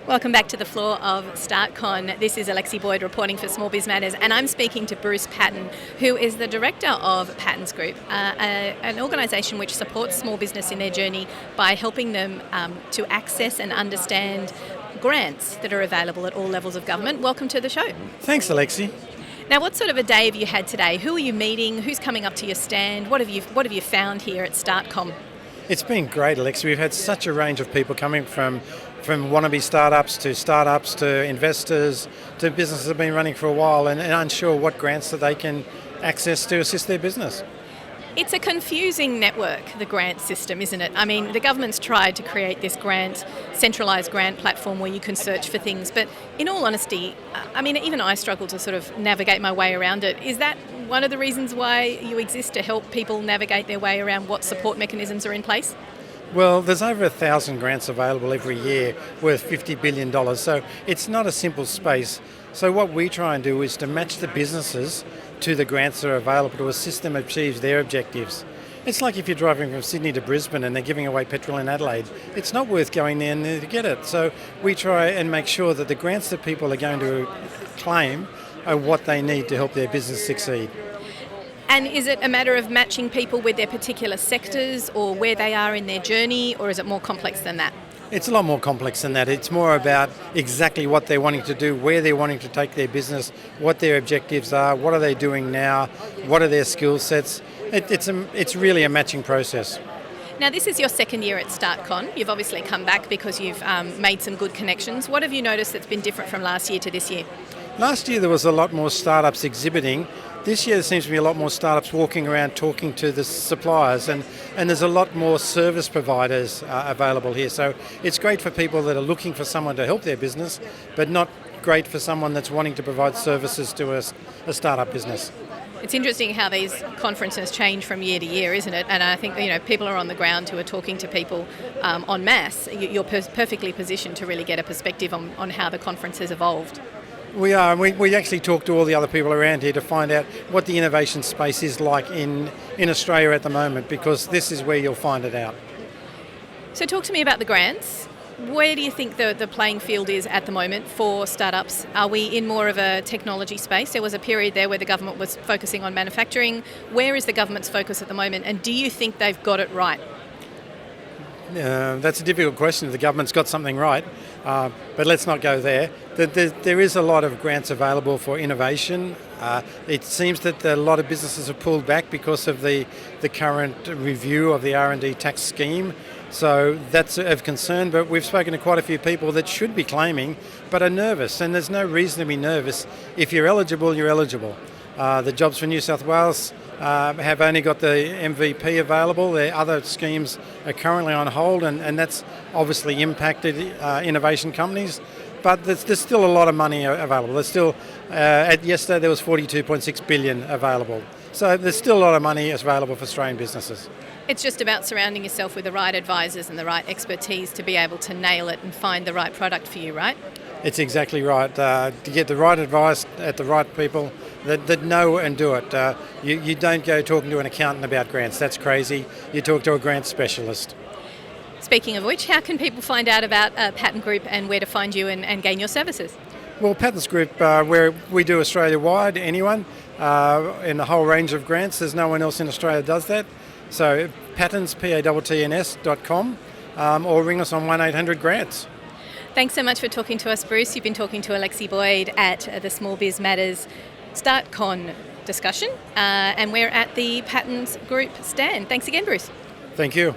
Welcome back to the floor of StartCon. This is Alexi Boyd reporting for Small Biz Matters, and I'm speaking to Bruce Patten, who is the director of Pattens Group, an organisation which supports small business in their journey by helping them to access and understand grants that are available at all levels of government. Welcome to the show. Thanks, Alexi. Now, what sort of a day have you had today? Who are you meeting? Who's coming up to your stand? What have you found here at StartCon? It's been great, Alexi. We've had such a range of people coming from wannabe startups to investors to businesses that have been running for a while and unsure what grants that they can access to assist their business. It's a confusing network, the grant system, isn't it? I mean, the government's tried to create this centralised grant platform where you can search for things, but in all honesty, I mean, even I struggle to sort of navigate my way around it. Is that one of the reasons why you exist, to help people navigate their way around what support mechanisms are in place? Well, there's over 1,000 grants available every year worth $50 billion, so it's not a simple space. So what we try and do is to match the businesses to the grants that are available to assist them achieve their objectives. It's like if you're driving from Sydney to Brisbane and they're giving away petrol in Adelaide. It's not worth going there to get it. So we try and make sure that the grants that people are going to claim are what they need to help their business succeed. And is it a matter of matching people with their particular sectors or where they are in their journey, or is it more complex than that? It's a lot more complex than that. It's more about exactly what they're wanting to do, where they're wanting to take their business, what their objectives are, what are they doing now, what are their skill sets. It's really a matching process. Now, this is your second year at StartCon. You've obviously come back because you've made some good connections. What have you noticed that's been different from last year to this year? Last year there was a lot more startups exhibiting. This year there seems to be a lot more startups walking around talking to the suppliers, and there's a lot more service providers available here. So it's great for people that are looking for someone to help their business, but not great for someone that's wanting to provide services to a startup business. It's interesting how these conferences change from year to year, isn't it? And I think people are on the ground who are talking to people en masse. You're perfectly positioned to really get a perspective on how the conference has evolved. We are, and we actually talk to all the other people around here to find out what the innovation space is like in Australia at the moment, because this is where you'll find it out. So talk to me about the grants. Where do you think the playing field is at the moment for startups? Are we in more of a technology space? There was a period there where the government was focusing on manufacturing. Where is the government's focus at the moment, and do you think they've got it right? That's a difficult question if the government's got something right, but let's not go there. There is a lot of grants available for innovation. It seems that a lot of businesses have pulled back because of the current review of the R&D tax scheme. So that's of concern, but we've spoken to quite a few people that should be claiming but are nervous, and there's no reason to be nervous. If you're eligible, you're eligible. The Jobs for New South Wales have only got the MVP available. Their other schemes are currently on hold, and that's obviously impacted innovation companies. But there's still a lot of money available. There's still, yesterday there was $42.6 billion available. So there's still a lot of money available for Australian businesses. It's just about surrounding yourself with the right advisors and the right expertise to be able to nail it and find the right product for you, right? It's exactly right. To get the right advice at the right people that know and do it. You don't go talking to an accountant about grants. That's crazy. You talk to a grant specialist. Speaking of which, how can people find out about Pattens Group and where to find you and gain your services? Well, Pattens Group, where we do Australia-wide, anyone, in a whole range of grants. There's no one else in Australia that does that. So Pattens, Pattens.com, or ring us on 1-800-GRANTS. Thanks so much for talking to us, Bruce. You've been talking to Alexi Boyd at the Small Biz Matters StartCon discussion, and we're at the Pattens Group stand. Thanks again, Bruce. Thank you.